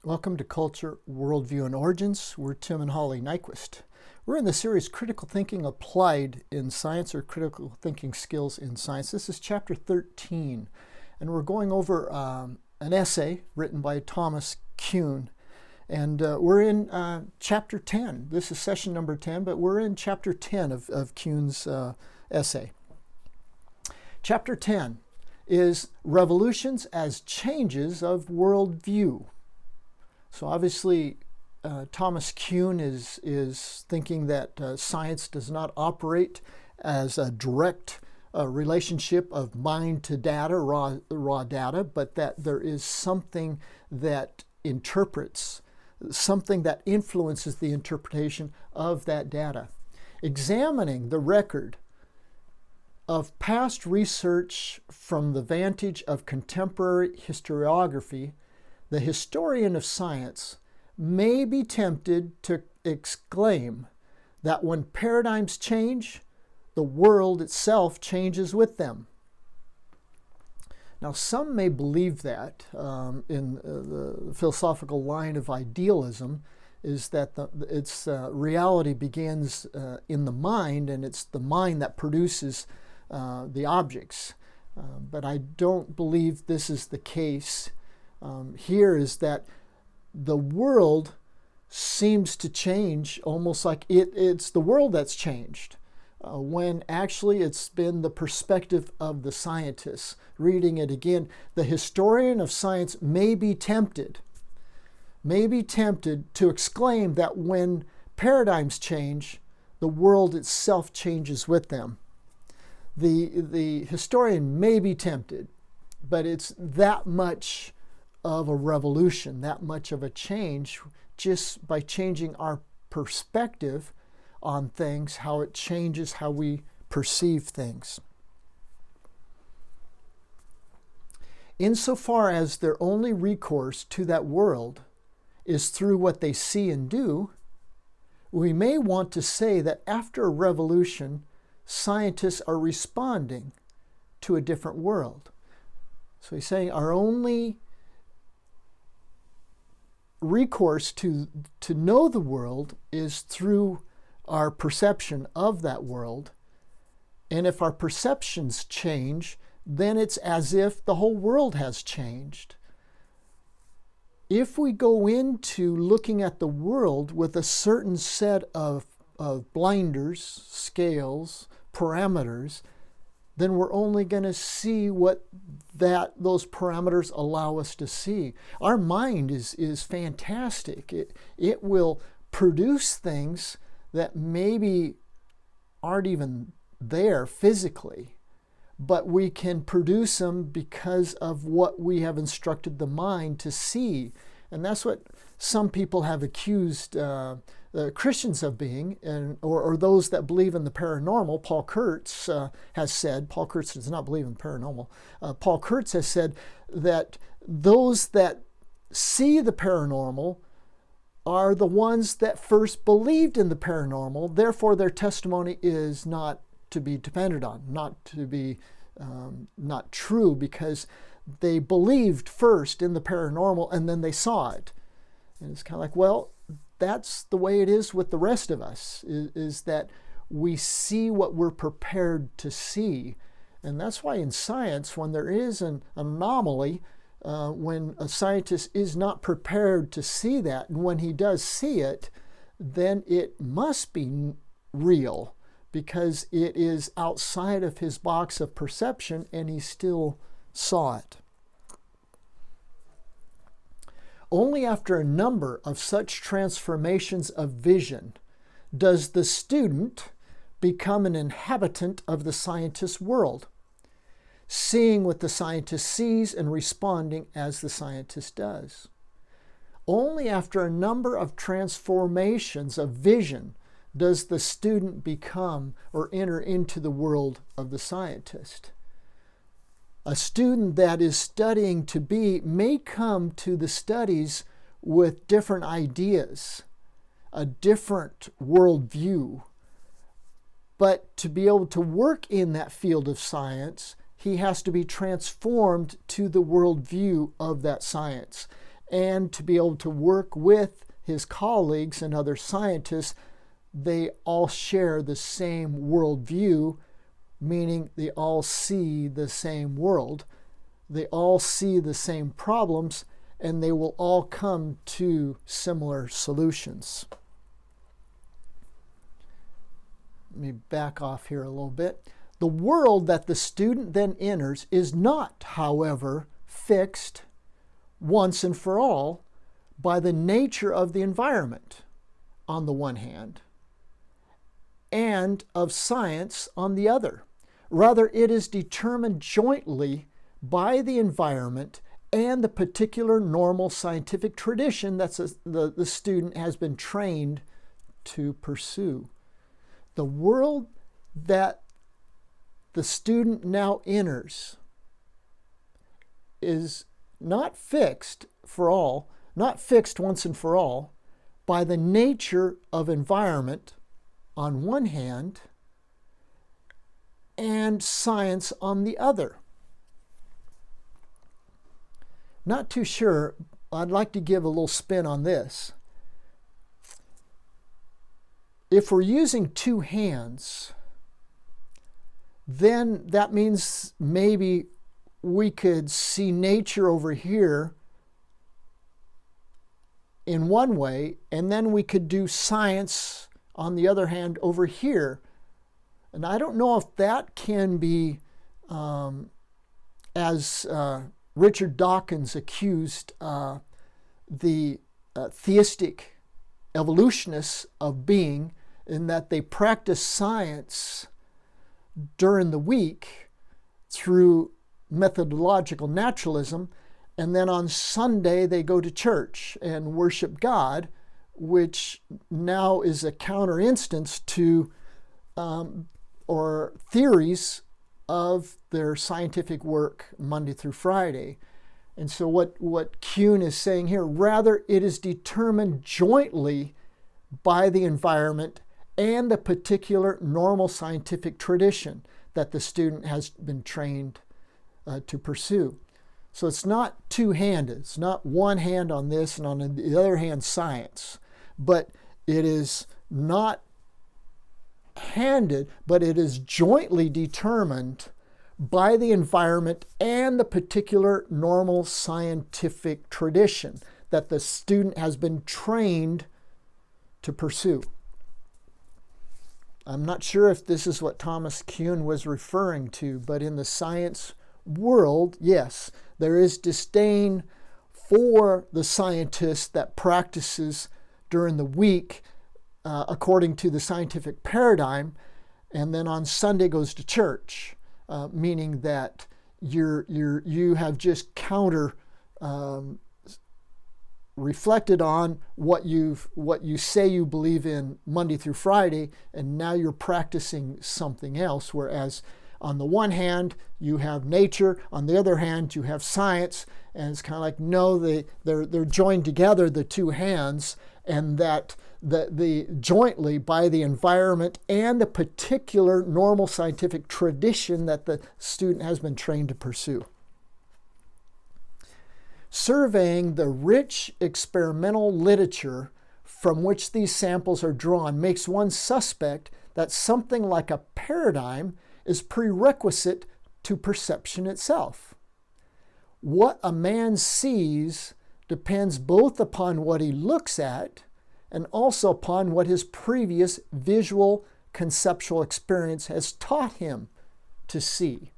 Welcome to Culture, Worldview, and Origins. We're Tim and Holly Nyquist. We're in the series Critical Thinking Applied in Science, or Critical Thinking Skills in Science. This is Chapter 13, and we're going over an essay written by Thomas Kuhn. And we're in Chapter 10. This is session number 10, but we're in Chapter 10 of Kuhn's essay. Chapter 10 is Revolutions as Changes of Worldview. So obviously, Thomas Kuhn is thinking that science does not operate as a direct relationship of mind to data, raw data, but that there is something that interprets, something that influences the interpretation of that data. Examining the record of past research from the vantage of contemporary historiography, the historian of science may be tempted to exclaim that when paradigms change, the world itself changes with them. Now, some may believe that in the philosophical line of idealism is that its reality begins in the mind, and it's the mind that produces the objects. But I don't believe this is the case. Here is that the world seems to change almost like it's the world that's changed, when actually it's been the perspective of the scientists. Reading it again, the historian of science may be tempted to exclaim that when paradigms change, the world itself changes with them. The historian may be tempted, but it's that much of a revolution, that much of a change, just by changing our perspective on things, how it changes how we perceive things. Insofar as their only recourse to that world is through what they see and do, we may want to say that after a revolution, scientists are responding to a different world. So he's saying our only recourse to know the world is through our perception of that world. And if our perceptions change, then it's as if the whole world has changed. If we go into looking at the world with a certain set of blinders, scales, parameters, then we're only going to see what those parameters allow us to see. Our mind is fantastic. It will produce things that maybe aren't even there physically, but we can produce them because of what we have instructed the mind to see. And that's what some people have accused Christians of being, or those that believe in the paranormal. Paul Kurtz has said, Paul Kurtz does not believe in the paranormal, Paul Kurtz has said that those that see the paranormal are the ones that first believed in the paranormal, therefore their testimony is not to be depended on, not to be not true, because they believed first in the paranormal and then they saw it. And it's kind of like, well, that's the way it is with the rest of us, is that we see what we're prepared to see. And that's why in science, when there is an anomaly, when a scientist is not prepared to see that, and when he does see it, then it must be real, because it is outside of his box of perception and he still saw it. Only after a number of such transformations of vision does the student become an inhabitant of the scientist's world, seeing what the scientist sees and responding as the scientist does. Only after a number of transformations of vision does the student become or enter into the world of the scientist. A student that is studying to be may come to the studies with different ideas, a different worldview. But to be able to work in that field of science, he has to be transformed to the worldview of that science. and to be able to work with his colleagues and other scientists. They all share the same worldview, meaning they all see the same world. They all see the same problems, and they will all come to similar solutions. Let me back off here a little bit. The world that the student then enters is not, however, fixed once and for all by the nature of the environment on the one hand, and of science on the other. Rather, it is determined jointly by the environment and the particular normal scientific tradition that the student has been trained to pursue. The world that the student now enters is not fixed for all, not fixed once and for all, by the nature of environment on one hand and science on the other. Not too sure. I'd like to give a little spin on this. If we're using two hands, then that means maybe we could see nature over here in one way, and then we could do science, on the other hand, over here. And I don't know if that can be, as Richard Dawkins accused the theistic evolutionists of being, in that they practice science during the week through methodological naturalism, and then on Sunday they go to church and worship God, which now is a counter instance to or theories of their scientific work Monday through Friday. And so what Kuhn is saying here, rather it is determined jointly by the environment and the particular normal scientific tradition that the student has been trained to pursue. So it's not two-handed. It's not one hand on this and on the other hand science. But it is not handed, but it is jointly determined by the environment and the particular normal scientific tradition that the student has been trained to pursue. I'm not sure if this is what Thomas Kuhn was referring to, but in the science world, yes, there is disdain for the scientist that practices during the week according to the scientific paradigm, and then on Sunday goes to church, meaning that you have just counter reflected on what you say you believe in Monday through Friday, and now you're practicing something else. Whereas on the one hand you have nature, on the other hand you have science, and it's kind of like, no, they're joined together, the two hands, and that the jointly by the environment and the particular normal scientific tradition that the student has been trained to pursue. Surveying the rich experimental literature from which these samples are drawn makes one suspect that something like a paradigm is prerequisite to perception itself. What a man sees depends both upon what he looks at and also upon what his previous visual conceptual experience has taught him to see.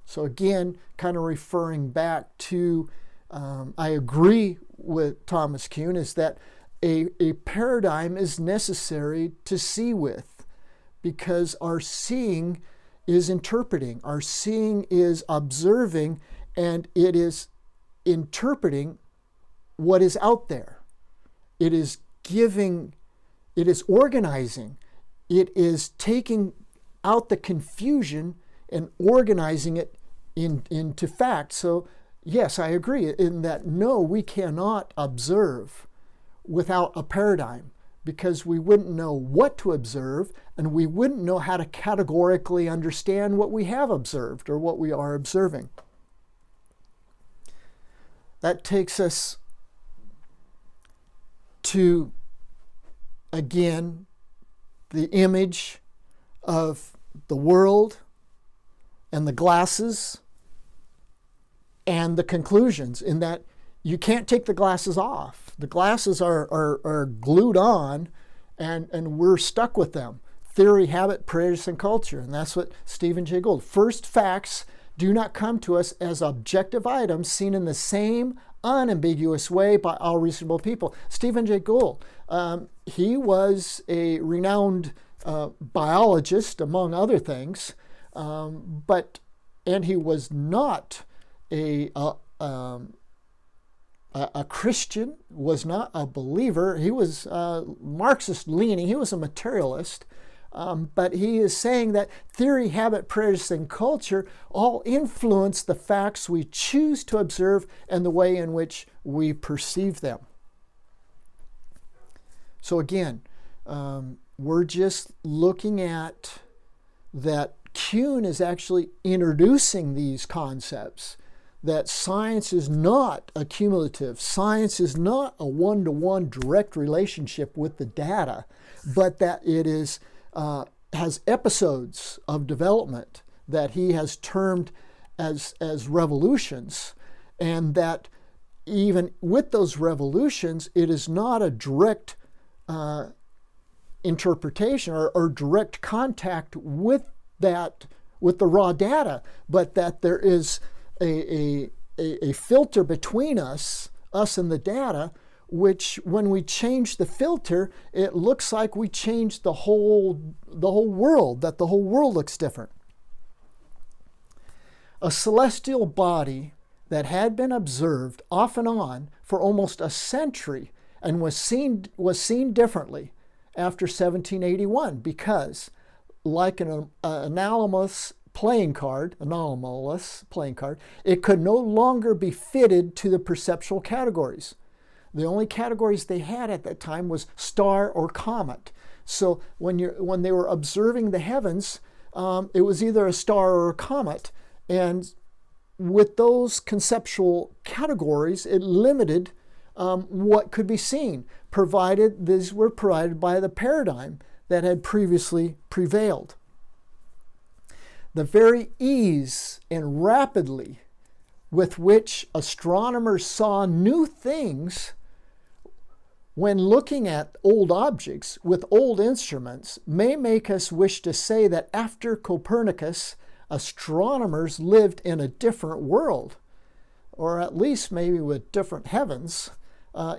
So again, kind of referring back to, I agree with Thomas Kuhn, is that a paradigm is necessary to see with, because our seeing is interpreting, our seeing is observing, and it is interpreting what is out there. It is giving, it is organizing, it is taking out the confusion and organizing it into fact. So yes, I agree in that no, we cannot observe without a paradigm, because we wouldn't know what to observe and we wouldn't know how to categorically understand what we have observed or what we are observing. That takes us to, again, the image of the world and the glasses and the conclusions, in that you can't take the glasses off. The glasses are glued on, and we're stuck with them. Theory, habit, prejudice, and culture. And that's what Stephen Jay Gould. First, facts do not come to us as objective items seen in the same unambiguous way by all reasonable people. Stephen Jay Gould, he was a renowned biologist, among other things, and he was not a Christian, was not a believer. He was Marxist leaning. He was a materialist. But he is saying that theory, habit, prejudice, and culture all influence the facts we choose to observe and the way in which we perceive them. So again, we're just looking at that Kuhn is actually introducing these concepts, that science is not accumulative. Science is not a one-to-one direct relationship with the data, but that it is has episodes of development that he has termed as revolutions, and that even with those revolutions, it is not a direct interpretation or direct contact with the raw data, but that there is a filter between us and the data, which when we change the filter, it looks like we changed the whole world, that the whole world looks different. A celestial body that had been observed off and on for almost a century and was seen differently after 1781, because like an anomalous playing card, it could no longer be fitted to the perceptual categories. The only categories they had at that time was star or comet. So when they were observing the heavens, it was either a star or a comet. And with those conceptual categories, it limited what could be seen, provided these were provided by the paradigm that had previously prevailed. The very ease and rapidly with which astronomers saw new things when looking at old objects with old instruments may make us wish to say that after Copernicus, astronomers lived in a different world, or at least maybe with different heavens.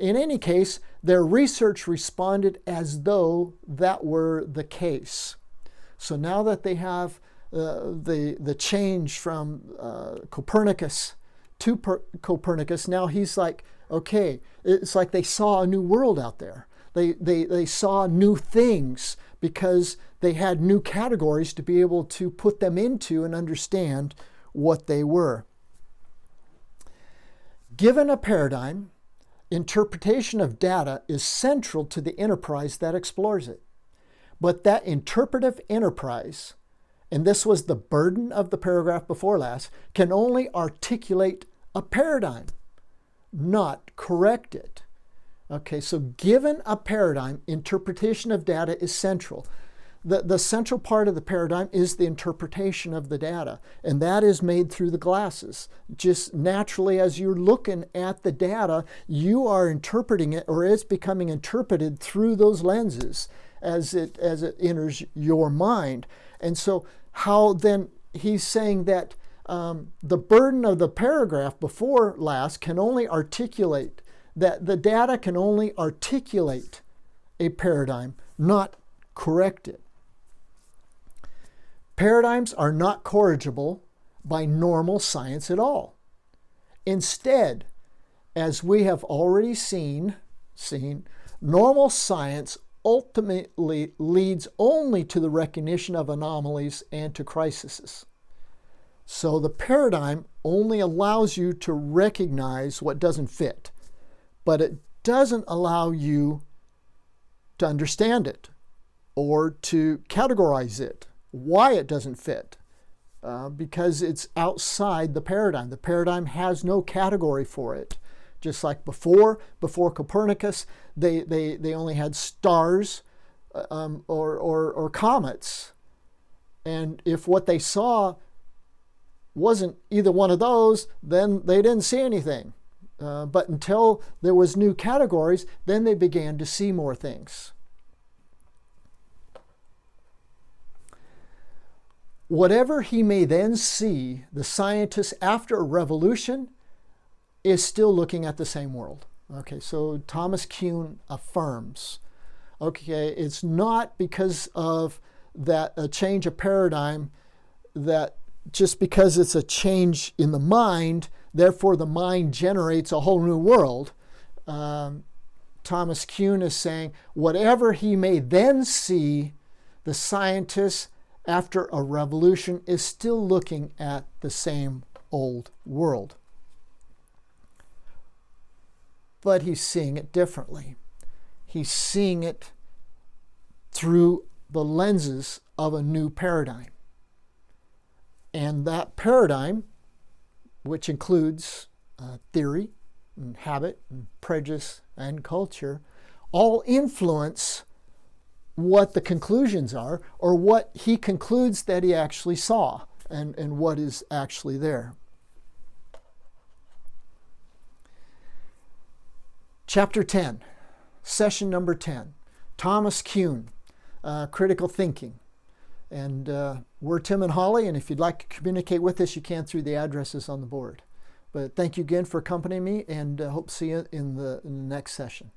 In any case, their research responded as though that were the case. So now that they have the change from Copernicus to Copernicus, now he's like, okay, it's like they saw a new world out there. They saw new things because they had new categories to be able to put them into and understand what they were. Given a paradigm, interpretation of data is central to the enterprise that explores it. But that interpretive enterprise, and this was the burden of the paragraph before last, can only articulate a paradigm, not correct it. Okay, so given a paradigm, interpretation of data is central. The central part of the paradigm is the interpretation of the data, and that is made through the glasses. Just naturally, as you're looking at the data, you are interpreting it, or it's becoming interpreted through those lenses as it enters your mind. And so how then he's saying that the burden of the paragraph before last can only articulate, that the data can only articulate a paradigm, not correct it. Paradigms are not corrigible by normal science at all. Instead, as we have already seen, normal science ultimately leads only to the recognition of anomalies and to crises. So the paradigm only allows you to recognize what doesn't fit, but it doesn't allow you to understand it or to categorize it, why it doesn't fit, because it's outside the paradigm. The paradigm has no category for it just like before Copernicus, they only had stars or comets. And if what they saw wasn't either one of those, then they didn't see anything. But until there was new categories, then they began to see more things. Whatever he may then see, the scientist after a revolution is still looking at the same world. Okay, so Thomas Kuhn affirms, okay, it's not because of that a change of paradigm, that just because it's a change in the mind, therefore the mind generates a whole new world. Thomas Kuhn is saying whatever he may then see, the scientist after a revolution is still looking at the same old world. But he's seeing it differently. He's seeing it through the lenses of a new paradigm. And that paradigm, which includes theory and habit and prejudice and culture, all influence what the conclusions are, or what he concludes that he actually saw, and what is actually there. Chapter 10, session number 10, Thomas Kuhn, critical thinking. And we're Tim and Holly, and if you'd like to communicate with us, you can through the addresses on the board. But thank you again for accompanying me, and hope to see you in the next session.